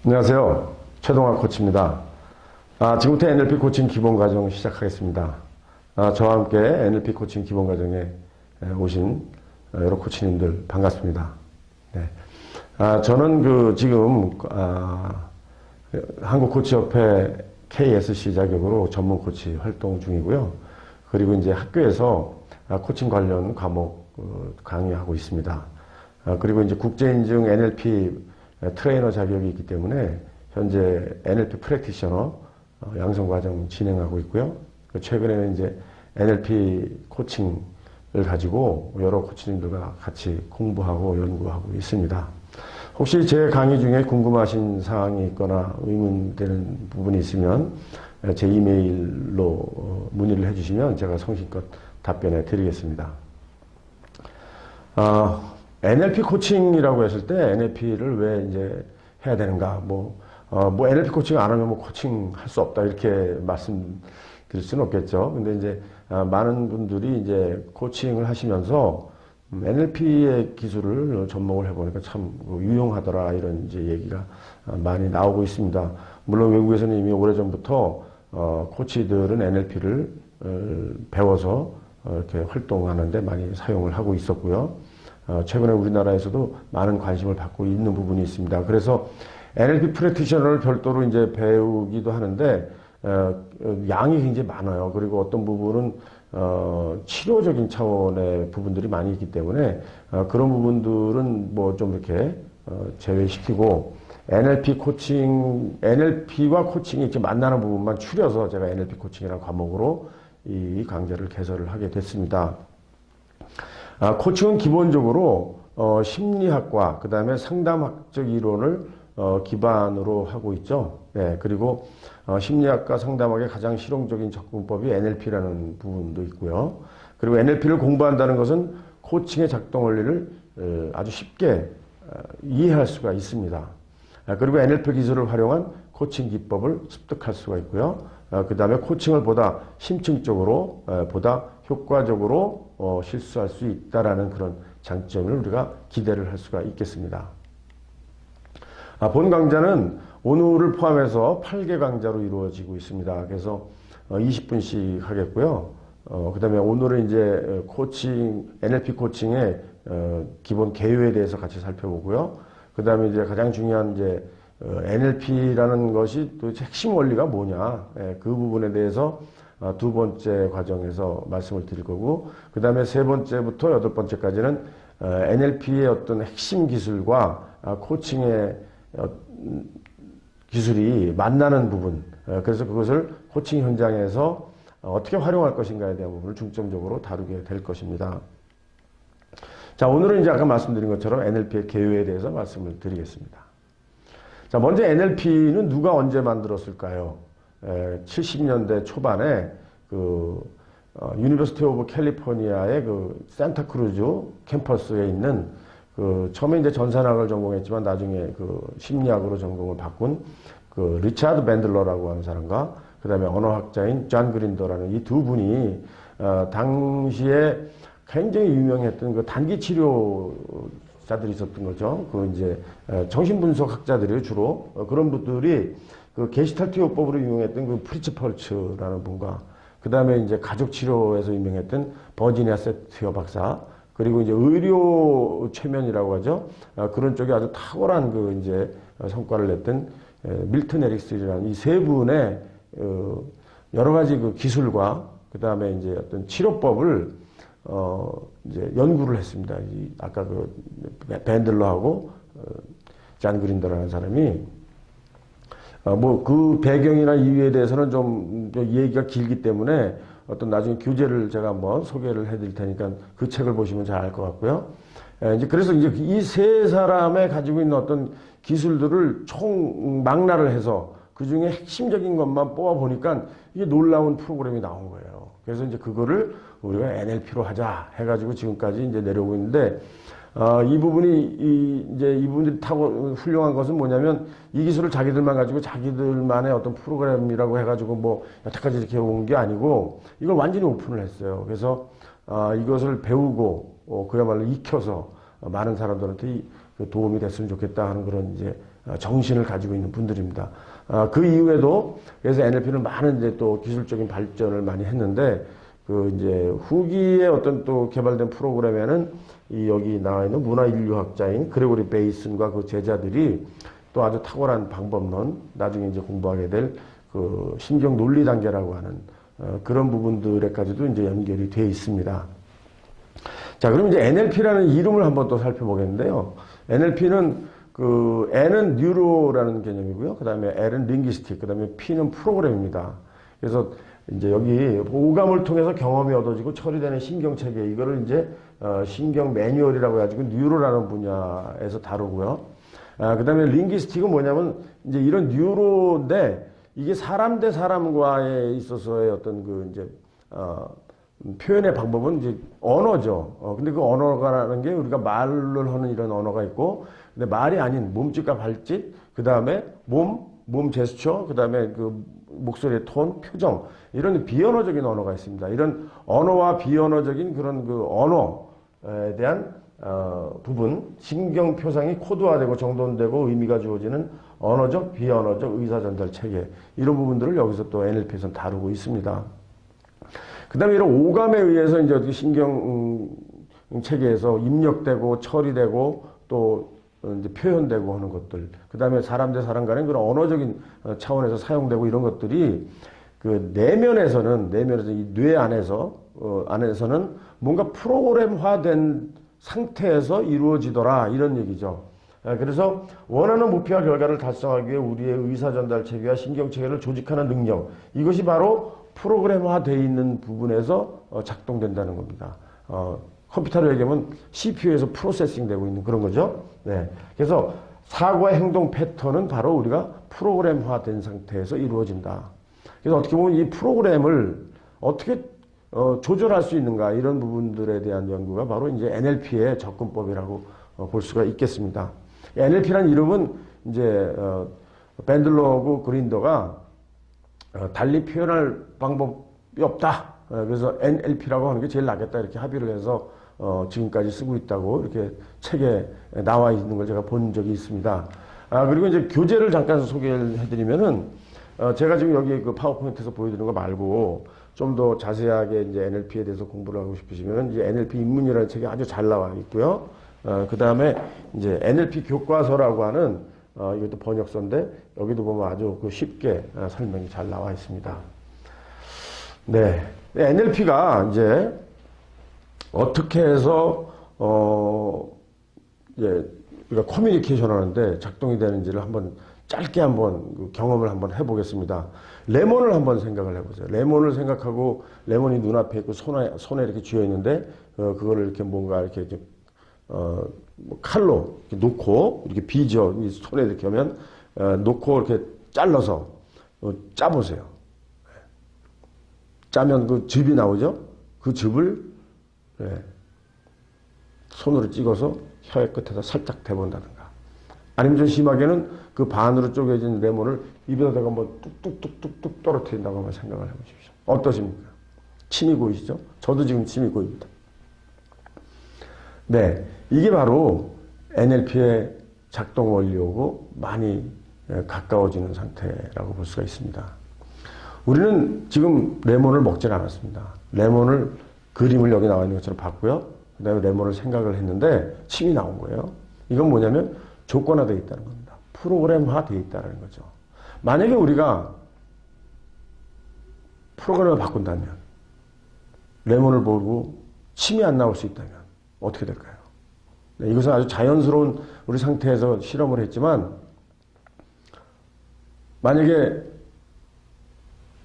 안녕하세요. 최동학 코치입니다. 지금부터 NLP 코칭 기본 과정 시작하겠습니다. 저와 함께 NLP 코칭 기본 과정에 오신 여러 코치님들 반갑습니다. 네. 저는 지금 한국코치협회 KSC 자격으로 전문 코치 활동 중이고요. 그리고 이제 학교에서 코칭 관련 과목 강의하고 있습니다. 그리고 이제 국제인증 NLP 트레이너 자격이 있기 때문에 현재 NLP 프랙티셔너 양성 과정 진행하고 있고요. 최근에는 이제 NLP 코칭을 가지고 여러 코치님들과 같이 공부하고 연구하고 있습니다. 혹시 제 강의 중에 궁금하신 사항이 있거나 의문되는 부분이 있으면 제 이메일로 문의를 해주시면 제가 성심껏 답변해 드리겠습니다. NLP 코칭이라고 했을 때 NLP를 왜 이제 해야 되는가? NLP 코칭 안 하면 코칭 할 수 없다. 이렇게 말씀드릴 수는 없겠죠. 근데 이제 많은 분들이 이제 코칭을 하시면서 NLP의 기술을 접목을 해보니까 참 유용하더라. 이런 이제 얘기가 많이 나오고 있습니다. 물론 외국에서는 이미 오래전부터 코치들은 NLP를 배워서 이렇게 활동하는데 많이 사용을 하고 있었고요. 최근에 우리나라에서도 많은 관심을 받고 있는 부분이 있습니다. 그래서 NLP 프랙티셔너를 별도로 이제 배우기도 하는데, 양이 굉장히 많아요. 그리고 어떤 부분은, 치료적인 차원의 부분들이 많이 있기 때문에, 그런 부분들은 좀 이렇게, 제외시키고, NLP와 코칭이 이렇게 만나는 부분만 추려서 제가 NLP 코칭이라는 과목으로 이 강좌를 개설을 하게 됐습니다. 코칭은 기본적으로 심리학과 그 다음에 상담학적 이론을 기반으로 하고 있죠. 네, 그리고 심리학과 상담학의 가장 실용적인 접근법이 NLP라는 부분도 있고요. 그리고 NLP를 공부한다는 것은 코칭의 작동 원리를 아주 쉽게 이해할 수가 있습니다. 그리고 NLP 기술을 활용한 코칭 기법을 습득할 수가 있고요. 그 다음에 코칭을 보다 심층적으로, 보다 효과적으로 실수할 수 있다라는 그런 장점을 우리가 기대를 할 수가 있겠습니다. 본 강좌는 오늘을 포함해서 8개 강좌로 이루어지고 있습니다. 그래서 20분씩 하겠고요. 그 다음에 오늘은 이제 NLP 코칭의 기본 개요에 대해서 같이 살펴보고요. 그 다음에 이제 가장 중요한 이제 NLP라는 것이 도대체 핵심 원리가 뭐냐, 그 부분에 대해서 두 번째 과정에서 말씀을 드릴 거고, 그 다음에 세 번째부터 여덟 번째까지는 NLP의 어떤 핵심 기술과 코칭의 기술이 만나는 부분, 그래서 그것을 코칭 현장에서 어떻게 활용할 것인가에 대한 부분을 중점적으로 다루게 될 것입니다. 자, 오늘은 이제 아까 말씀드린 것처럼 NLP의 개요에 대해서 말씀을 드리겠습니다. 자, 먼저 NLP는 누가 언제 만들었을까요? 70년대 초반에 유니버시티 오브 캘리포니아의 산타크루즈 캠퍼스에 있는 처음에 이제 전산학을 전공했지만 나중에 심리학으로 전공을 바꾼 리차드 밴들러라고 하는 사람과 그 다음에 언어학자인 존 그린더라는 이 두 분이 당시에 굉장히 유명했던 단기 치료자들이 있었던 거죠. 이제 정신분석학자들이 주로 그런 분들이 게시탈트 요법으로 유명했던 프리츠 펄츠라는 분과 그 다음에 이제 가족치료에서 유명했던 버지니아 세트어 박사, 그리고 이제 의료 최면이라고 하죠. 그런 쪽에 아주 탁월한 이제 성과를 냈던 밀턴 에릭슨이라는 이 세 분의 여러 가지 기술과 그 다음에 이제 어떤 치료법을 이제 연구를 했습니다. 아까 밴들러하고 존 그린더라는 사람이 그 배경이나 이유에 대해서는 좀 얘기가 길기 때문에 어떤 나중에 교재를 제가 한번 소개를 해드릴 테니까 그 책을 보시면 잘 알 것 같고요. 이제 그래서 이제 이 세 사람의 가지고 있는 어떤 기술들을 총 망라를 해서 그 중에 핵심적인 것만 뽑아 보니까 이게 놀라운 프로그램이 나온 거예요. 그래서 이제 그거를 우리가 NLP로 하자 해가지고 지금까지 이제 내려오고 있는데, 이 부분이 이제 이분들이 타고 훌륭한 것은 뭐냐면 이 기술을 자기들만 가지고 자기들만의 어떤 프로그램이라고 해가지고 여태까지 이렇게 온 게 아니고 이걸 완전히 오픈을 했어요. 그래서 이것을 배우고 그야말로 익혀서 많은 사람들한테 그 도움이 됐으면 좋겠다 하는 그런 이제 정신을 가지고 있는 분들입니다. 그 이후에도 그래서 NLP는 많은 이제 또 기술적인 발전을 많이 했는데 그 이제 후기에 어떤 또 개발된 프로그램에는 이 여기 나와 있는 문화인류학자인 그레고리 베이슨과 그 제자들이 또 아주 탁월한 방법론, 나중에 이제 공부하게 될 그 신경 논리 단계라고 하는 그런 부분들에까지도 이제 연결이 되어 있습니다. 자, 그럼 이제 NLP라는 이름을 한번 또 살펴보겠는데요. NLP는 그 N은 뉴로라는 개념이고요. 그 다음에 L은 링귀스틱, 그 다음에 P는 프로그램입니다. 그래서 이제 여기 오감을 통해서 경험이 얻어지고 처리되는 신경 체계, 이거를 이제 신경 매뉴얼이라고 해가지고 뉴로라는 분야에서 다루고요. 그 다음에 링귀스틱은 뭐냐면 이제 이런 뉴로인데 이게 사람 대 사람과에 있어서의 어떤 그 이제 표현의 방법은 이제 언어죠. 근데 그 언어가라는 게 우리가 말을 하는 이런 언어가 있고, 근데 말이 아닌 몸짓과 발짓, 그 다음에 몸 제스처, 그 다음에 그 목소리의 톤, 표정, 이런 비언어적인 언어가 있습니다. 이런 언어와 비언어적인 그런 그 언어에 대한 부분, 신경 표상이 코드화되고 정돈되고 의미가 주어지는 언어적, 비언어적 의사전달 체계, 이런 부분들을 여기서 또 NLP에서는 다루고 있습니다. 그 다음에 이런 오감에 의해서 이제 어떻게 신경 체계에서 입력되고 처리되고 또 이제 표현되고 하는 것들, 그 다음에 사람 대 사람 간의 그런 언어적인 차원에서 사용되고 이런 것들이 그 내면에서는 이 뇌 안에서는 뭔가 프로그램화된 상태에서 이루어지더라, 이런 얘기죠. 그래서 원하는 목표와 결과를 달성하기 위해 우리의 의사전달 체계와 신경체계를 조직하는 능력, 이것이 바로 프로그램화되어 있는 부분에서 작동된다는 겁니다. 컴퓨터로 얘기하면 CPU에서 프로세싱 되고 있는 그런 거죠. 네. 그래서 사고와 행동 패턴은 바로 우리가 프로그램화된 상태에서 이루어진다. 그래서 어떻게 보면 이 프로그램을 어떻게 조절할 수 있는가, 이런 부분들에 대한 연구가 바로 이제 NLP의 접근법이라고 볼 수가 있겠습니다. NLP라는 이름은 이제 밴들러하고 그린더가 달리 표현할 방법이 없다. 그래서 NLP라고 하는 게 제일 낫겠다, 이렇게 합의를 해서 지금까지 쓰고 있다고 이렇게 책에 나와 있는 걸 제가 본 적이 있습니다. 그리고 이제 교재를 잠깐 소개를 해드리면은 제가 지금 여기 그 파워포인트에서 보여드리는 거 말고 좀 더 자세하게 이제 NLP에 대해서 공부를 하고 싶으시면 이제 NLP 입문이라는 책이 아주 잘 나와 있고요. 그 다음에 이제 NLP 교과서라고 하는 이것도 번역서인데 여기도 보면 아주 그 쉽게 설명이 잘 나와 있습니다. 네. NLP가 이제 어떻게 해서 이제 우리가 커뮤니케이션 하는데 작동이 되는지를 한번 짧게 한번 그 경험을 한번 해보겠습니다. 레몬을 한번 생각을 해보세요. 레몬을 생각하고 레몬이 눈앞에 있고 손에 이렇게 쥐어 있는데 그거를 이렇게 뭔가 이렇게 뭐 칼로 이렇게 놓고 이렇게 비죠. 손에 이렇게 하면 놓고 이렇게 잘라서 짜보세요. 짜면 그 즙이 나오죠. 그 즙을 손으로 찍어서 혀의 끝에다 살짝 대본다든가, 아니면 좀 심하게는 그 반으로 쪼개진 레몬을 입에다가 뭐 뚝뚝뚝뚝뚝 떨어뜨린다고 한번 생각을 해보십시오. 어떠십니까? 침이 고이시죠? 저도 지금 침이 고입니다. 네, 이게 바로 NLP의 작동 원리하고 많이 가까워지는 상태라고 볼 수가 있습니다. 우리는 지금 레몬을 먹질 않았습니다. 레몬을 그림을 여기 나와 있는 것처럼 봤고요. 그 다음에 레몬을 생각을 했는데 침이 나온 거예요. 이건 뭐냐면 조건화되어 있다는 겁니다. 프로그램화되어 있다는 거죠. 만약에 우리가 프로그램을 바꾼다면, 레몬을 보고 침이 안 나올 수 있다면 어떻게 될까요? 네, 이것은 아주 자연스러운 우리 상태에서 실험을 했지만, 만약에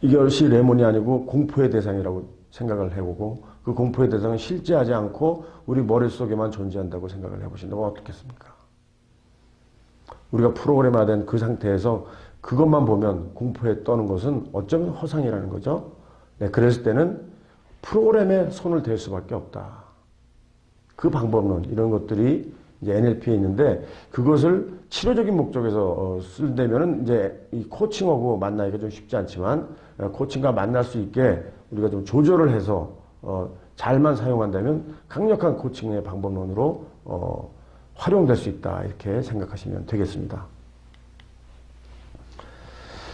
이것이 레몬이 아니고 공포의 대상이라고 생각을 해보고 그 공포의 대상은 실제하지 않고 우리 머릿속에만 존재한다고 생각을 해보신다면 어떻겠습니까? 우리가 프로그램화된 그 상태에서 그것만 보면 공포에 떠는 것은 어쩌면 허상이라는 거죠. 네, 그랬을 때는 프로그램에 손을 댈 수밖에 없다. 그 방법론, 이런 것들이 이제 NLP에 있는데, 그것을 치료적인 목적에서 쓸려면은 이제 이 코칭하고 만나기가 좀 쉽지 않지만, 코칭과 만날 수 있게 우리가 좀 조절을 해서 잘만 사용한다면 강력한 코칭의 방법론으로 활용될 수 있다. 이렇게 생각하시면 되겠습니다.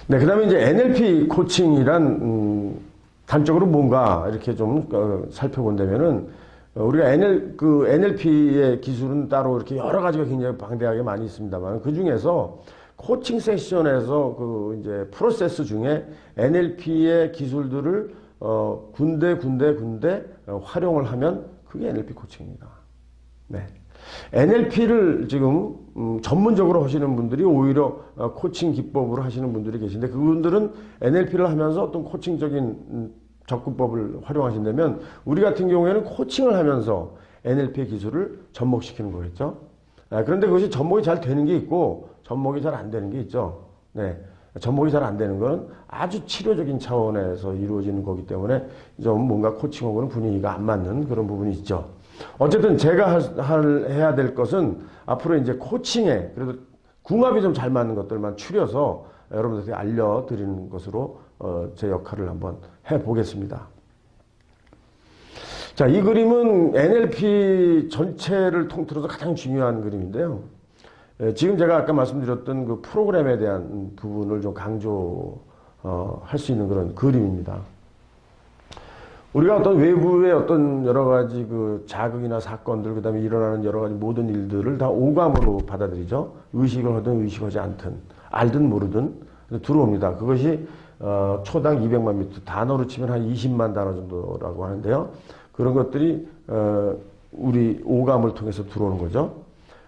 네, 그 다음에 이제 NLP 코칭이란, 단적으로 뭔가 이렇게 좀 살펴본다면은, 우리가 NLP의 기술은 따로 이렇게 여러 가지가 굉장히 방대하게 많이 있습니다만, 그 중에서 코칭 세션에서 그 이제 프로세스 중에 NLP의 기술들을 군데 활용을 하면 그게 NLP 코칭입니다. 네. NLP를 지금 전문적으로 하시는 분들이 오히려 코칭 기법으로 하시는 분들이 계신데, 그분들은 NLP를 하면서 어떤 코칭적인 접근법을 활용하신다면, 우리 같은 경우에는 코칭을 하면서 NLP의 기술을 접목시키는 거겠죠. 그런데 그것이 접목이 잘 되는 게 있고 접목이 잘 안 되는 게 있죠. 네. 접목이 잘 안 되는 건 아주 치료적인 차원에서 이루어지는 거기 때문에 좀 뭔가 코칭하고는 분위기가 안 맞는 그런 부분이 있죠. 어쨌든 제가 해야 될 것은 앞으로 이제 코칭에 그래도 궁합이 좀 잘 맞는 것들만 추려서 여러분들에게 알려드리는 것으로 제 역할을 한번 해보겠습니다. 자, 이 그림은 NLP 전체를 통틀어서 가장 중요한 그림인데요. 지금 제가 아까 말씀드렸던 그 프로그램에 대한 부분을 좀 강조할 수 있는 그런 그림입니다. 우리가 어떤 외부의 어떤 여러 가지 그 자극이나 사건들, 그 다음에 일어나는 여러 가지 모든 일들을 다 오감으로 받아들이죠. 의식을 하든 의식하지 않든, 알든 모르든 들어옵니다. 그것이 초당 200만 미터, 단어로 치면 한 20만 단어 정도라고 하는데요. 그런 것들이 우리 오감을 통해서 들어오는 거죠.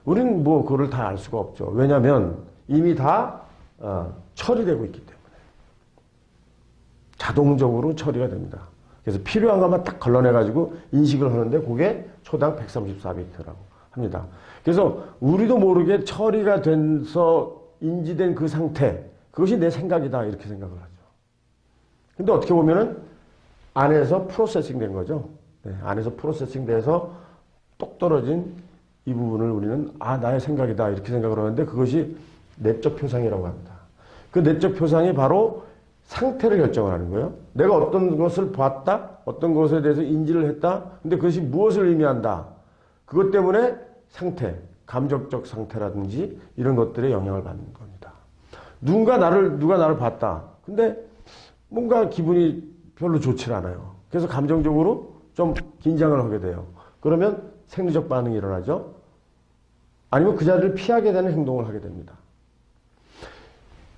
우리는 뭐 그거를 다 알 수가 없죠. 왜냐하면 이미 다 처리되고 있기 때문에. 자동적으로 처리가 됩니다. 그래서 필요한 것만 딱 걸러내가지고 인식을 하는데 그게 초당 134비트라고 합니다. 그래서 우리도 모르게 처리가 돼서 인지된 그 상태, 그것이 내 생각이다 이렇게 생각을 하죠. 근데 어떻게 보면은 안에서 프로세싱 된 거죠. 네, 안에서 프로세싱 돼서 똑 떨어진 이 부분을 우리는 나의 생각이다 이렇게 생각을 하는데, 그것이 내적 표상이라고 합니다. 그 내적 표상이 바로 상태를 결정을 하는 거예요. 내가 어떤 것을 봤다, 어떤 것에 대해서 인지를 했다. 근데 그것이 무엇을 의미한다. 그것 때문에 상태, 감정적 상태라든지 이런 것들에 영향을 받는 겁니다. 누가 나를 봤다. 근데 뭔가 기분이 별로 좋지 않아요. 그래서 감정적으로 좀 긴장을 하게 돼요. 그러면 생리적 반응이 일어나죠. 아니면 그 자리를 피하게 되는 행동을 하게 됩니다.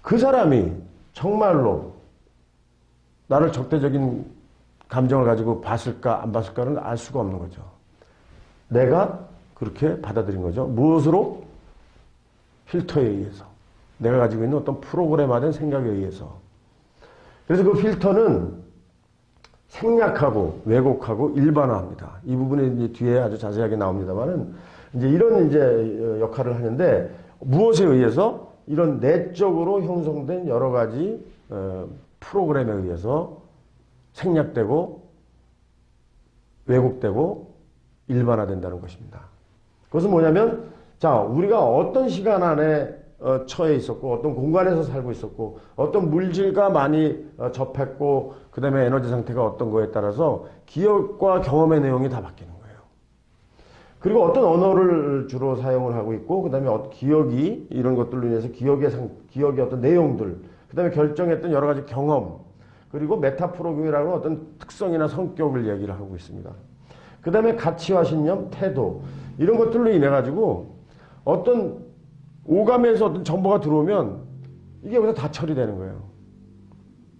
그 사람이 정말로 나를 적대적인 감정을 가지고 봤을까 안 봤을까는 알 수가 없는 거죠. 내가 그렇게 받아들인 거죠. 무엇으로? 필터에 의해서. 내가 가지고 있는 어떤 프로그램화된 생각에 의해서. 그래서 그 필터는 생략하고 왜곡하고 일반화합니다. 이 부분이 이제 뒤에 아주 자세하게 나옵니다만은 이제 이런 이제 역할을 하는데, 무엇에 의해서? 이런 내적으로 형성된 여러 가지 프로그램에 의해서 생략되고 왜곡되고 일반화된다는 것입니다. 그것은 뭐냐면, 자, 우리가 어떤 시간 안에 처해 있었고, 어떤 공간에서 살고 있었고, 어떤 물질과 많이 접했고, 그 다음에 에너지 상태가 어떤 거에 따라서 기억과 경험의 내용이 다 바뀌는 거예요. 그리고 어떤 언어를 주로 사용을 하고 있고, 그 다음에 기억이, 이런 것들로 인해서 기억의 어떤 내용들, 그 다음에 결정했던 여러 가지 경험, 그리고 메타프로그램이라는 어떤 특성이나 성격을 얘기를 하고 있습니다. 그 다음에 가치와 신념, 태도, 이런 것들로 인해 가지고 어떤 오감에서 어떤 정보가 들어오면 이게 여기서 다 처리되는 거예요.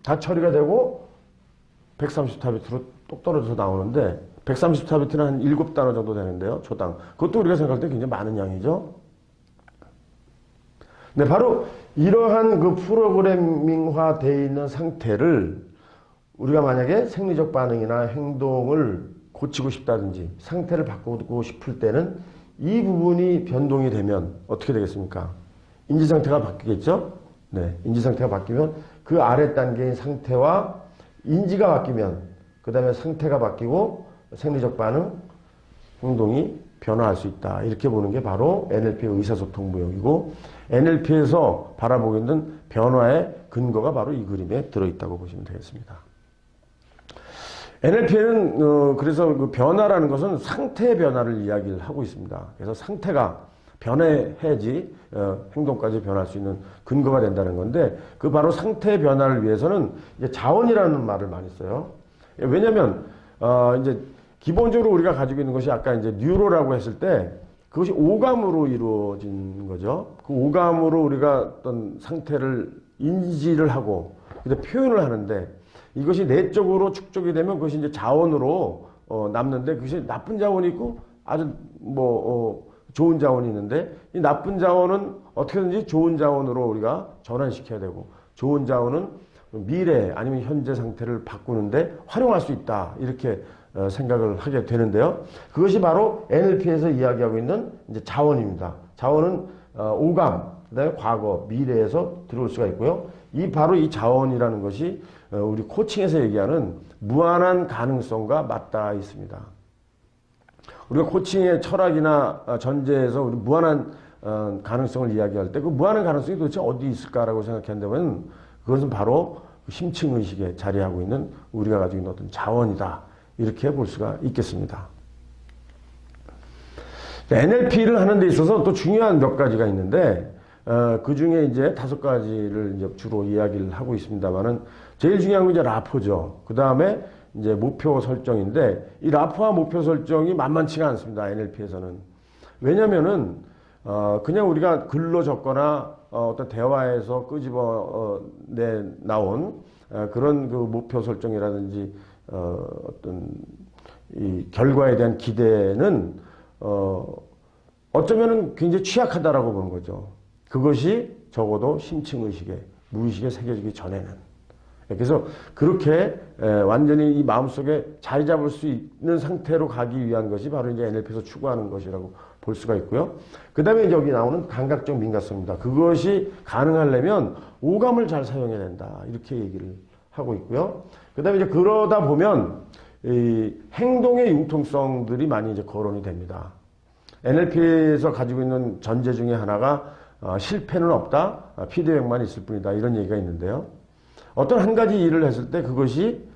다 처리가 되고 134비트로 똑 떨어져서 나오는데, 134비트는 한 7단어 정도 되는데요. 초당. 그것도 우리가 생각할 때 굉장히 많은 양이죠. 네, 바로 이러한 그 프로그래밍화 되어 있는 상태를 우리가 만약에 생리적 반응이나 행동을 고치고 싶다든지 상태를 바꾸고 싶을 때는 이 부분이 변동이 되면 어떻게 되겠습니까? 인지상태가 바뀌겠죠? 네, 인지상태가 바뀌면 그 아래 단계의 상태와 인지가 바뀌면 그 다음에 상태가 바뀌고 생리적 반응, 행동이 변화할 수 있다. 이렇게 보는 게 바로 NLP의 의사소통 무역이고, NLP에서 바라보고 있는 변화의 근거가 바로 이 그림에 들어있다고 보시면 되겠습니다. NLP에는 그래서 그 변화라는 것은 상태의 변화를 이야기를 하고 있습니다. 그래서 상태가 변해야지 행동까지 변할 수 있는 근거가 된다는 건데, 그 바로 상태의 변화를 위해서는 이제 자원이라는 말을 많이 써요. 왜냐하면 이제 기본적으로 우리가 가지고 있는 것이 아까 이제 뉴로라고 했을 때 그것이 오감으로 이루어진 거죠. 그 오감으로 우리가 어떤 상태를 인지를 하고 근데 표현을 하는데, 이것이 내적으로 축적이 되면 그것이 이제 자원으로 남는데, 그것이 나쁜 자원이 있고 아주 좋은 자원이 있는데, 이 나쁜 자원은 어떻게든지 좋은 자원으로 우리가 전환시켜야 되고, 좋은 자원은 미래 아니면 현재 상태를 바꾸는데 활용할 수 있다, 이렇게 생각을 하게 되는데요. 그것이 바로 NLP에서 이야기하고 있는 이제 자원입니다. 자원은 오감, 그다음에 과거, 미래에서 들어올 수가 있고요. 바로 이 자원이라는 것이 우리 코칭에서 얘기하는 무한한 가능성과 맞닿아 있습니다. 우리가 코칭의 철학이나 전제에서 우리 무한한 가능성을 이야기할 때 그 무한한 가능성이 도대체 어디 있을까라고 생각한다면, 그것은 바로 심층의식에 자리하고 있는 우리가 가지고 있는 어떤 자원이다, 이렇게 볼 수가 있겠습니다. NLP를 하는 데 있어서 또 중요한 몇 가지가 있는데, 그 중에 이제 5가지를 이제 주로 이야기를 하고 있습니다만은, 제일 중요한 건 이제 라포죠. 그 다음에 이제 목표 설정인데, 이 라포와 목표 설정이 만만치가 않습니다, NLP에서는. 왜냐면은, 그냥 우리가 글로 적거나, 어떤 대화에서 끄집어 나온, 그런 그 목표 설정이라든지, 어떤, 이 결과에 대한 기대는, 어쩌면은 굉장히 취약하다라고 보는 거죠. 그것이 적어도 심층의식에, 무의식에 새겨지기 전에는. 그래서 그렇게 완전히 이 마음속에 자리 잡을 수 있는 상태로 가기 위한 것이 바로 이제 NLP에서 추구하는 것이라고 볼 수가 있고요. 그 다음에 여기 나오는 감각적 민감성입니다. 그것이 가능하려면 오감을 잘 사용해야 된다, 이렇게 얘기를 하고 있고요. 그 다음에 이제 그러다 보면 이 행동의 융통성들이 많이 이제 거론이 됩니다. NLP에서 가지고 있는 전제 중에 하나가 실패는 없다, 피드백만 있을 뿐이다, 이런 얘기가 있는데요. 어떤 한 가지 일을 했을 때 그것이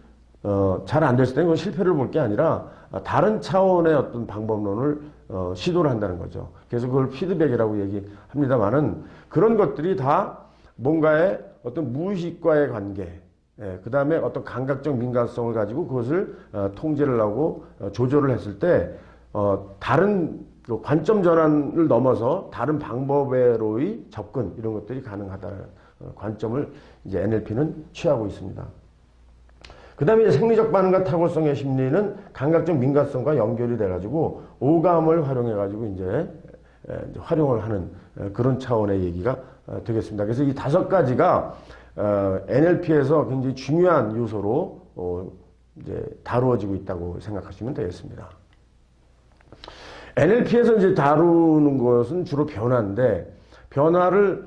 잘 안 됐을 때 그건 실패를 볼 게 아니라 다른 차원의 어떤 방법론을 시도를 한다는 거죠. 그래서 그걸 피드백이라고 얘기합니다만은, 그런 것들이 다 뭔가의 어떤 무의식과의 관계, 그 다음에 어떤 감각적 민감성을 가지고 그것을 통제를 하고 조절을 했을 때 다른 관점 전환을 넘어서 다른 방법으로의 접근, 이런 것들이 가능하다는 관점을 이제 NLP는 취하고 있습니다. 그 다음에 이제 생리적 반응과 탁월성의 심리는 감각적 민감성과 연결이 돼가지고 오감을 활용해가지고 이제 활용을 하는 그런 차원의 얘기가 되겠습니다. 그래서 이 5가지가 NLP에서 굉장히 중요한 요소로 이제 다루어지고 있다고 생각하시면 되겠습니다. NLP에서 이제 다루는 것은 주로 변화인데, 변화를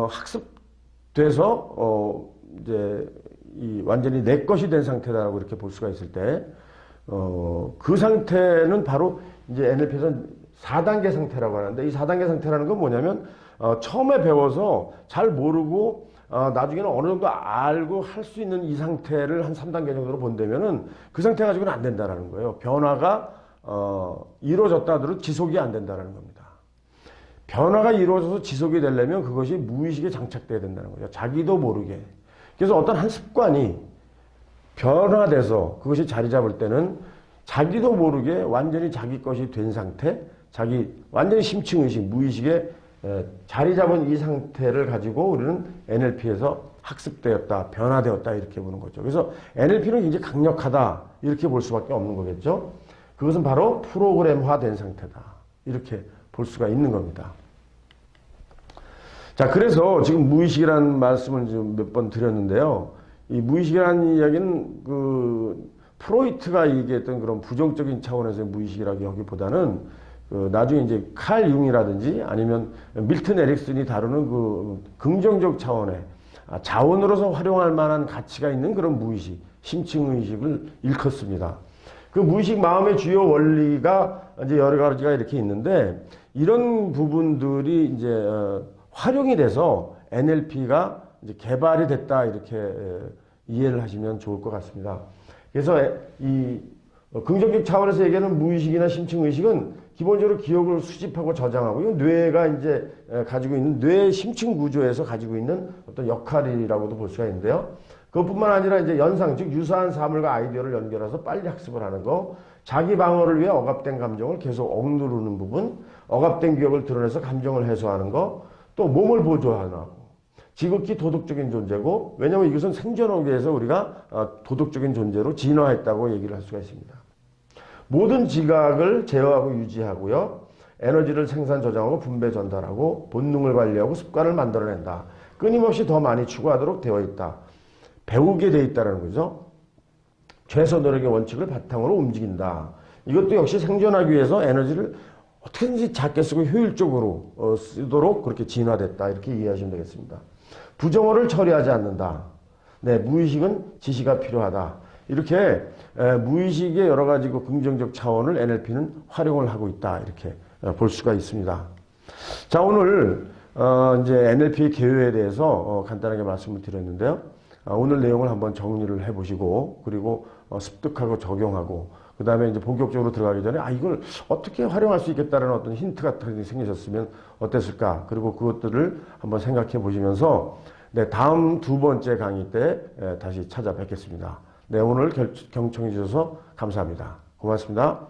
학습돼서 이제 완전히 내 것이 된 상태다라고 이렇게 볼 수가 있을 때, 그 상태는 바로 이제 NLP에서는 4단계 상태라고 하는데, 이 4단계 상태라는 건 뭐냐면, 처음에 배워서 잘 모르고 나중에는 어느 정도 알고 할 수 있는 이 상태를 한 3단계 정도로 본다면은 그 상태 가지고는 안 된다라는 거예요. 변화가 이루어졌다 하더라도 지속이 안 된다는 겁니다. 변화가 이루어져서 지속이 되려면 그것이 무의식에 장착돼야 된다는 거죠. 자기도 모르게. 그래서 어떤 한 습관이 변화돼서 그것이 자리 잡을 때는 자기도 모르게 완전히 자기 것이 된 상태, 완전히 심층의식, 무의식에 자리 잡은 이 상태를 가지고 우리는 NLP에서 학습되었다, 변화되었다, 이렇게 보는 거죠. 그래서 NLP는 굉장히 강력하다, 이렇게 볼 수밖에 없는 거겠죠. 그것은 바로 프로그램화된 상태다, 이렇게 볼 수가 있는 겁니다. 자, 그래서 지금 무의식이라는 말씀을 좀 몇 번 드렸는데요. 이 무의식이라는 이야기는 프로이트가 얘기했던 그런 부정적인 차원에서의 무의식이라고 하기보다는 나중에 이제 칼 융이라든지 아니면 밀튼 에릭슨이 다루는 그 긍정적 차원의 자원으로서 활용할 만한 가치가 있는 그런 무의식, 심층의식을 일컫습니다. 그 무의식 마음의 주요 원리가 이제 여러 가지가 이렇게 있는데, 이런 부분들이 이제 활용이 돼서 NLP가 이제 개발이 됐다, 이렇게 이해를 하시면 좋을 것 같습니다. 그래서 긍정적 차원에서 얘기하는 무의식이나 심층의식은 기본적으로 기억을 수집하고 저장하고, 이건 뇌가 이제 가지고 있는 뇌 심층 구조에서 가지고 있는 어떤 역할이라고도 볼 수가 있는데요. 그것뿐만 아니라 이제 연상, 즉 유사한 사물과 아이디어를 연결해서 빨리 학습을 하는 거, 자기 방어를 위해 억압된 감정을 계속 억누르는 부분, 억압된 기억을 드러내서 감정을 해소하는 거, 또 몸을 보조하는 거. 지극히 도덕적인 존재고, 왜냐하면 이것은 생존하기 위해서 우리가 도덕적인 존재로 진화했다고 얘기를 할 수가 있습니다. 모든 지각을 제어하고 유지하고요. 에너지를 생산, 저장하고 분배, 전달하고 본능을 관리하고 습관을 만들어낸다. 끊임없이 더 많이 추구하도록 되어 있다. 배우게 되어 있다는 거죠. 최소 노력의 원칙을 바탕으로 움직인다. 이것도 역시 생존하기 위해서 에너지를 어떻게든지 작게 쓰고 효율적으로 쓰도록 그렇게 진화됐다. 이렇게 이해하시면 되겠습니다. 부정어를 처리하지 않는다. 네, 무의식은 지시가 필요하다. 이렇게 무의식의 여러 가지 긍정적 차원을 NLP는 활용을 하고 있다. 이렇게 볼 수가 있습니다. 자, 오늘 이제 NLP의 개요에 대해서 간단하게 말씀을 드렸는데요. 오늘 내용을 한번 정리를 해보시고, 그리고 습득하고 적용하고, 그 다음에 이제 본격적으로 들어가기 전에 이걸 어떻게 활용할 수 있겠다는 어떤 힌트 같은 게 생기셨으면 어땠을까? 그리고 그것들을 한번 생각해 보시면서, 네, 다음 두 번째 강의 때 다시 찾아뵙겠습니다. 네, 오늘 경청해 주셔서 감사합니다. 고맙습니다.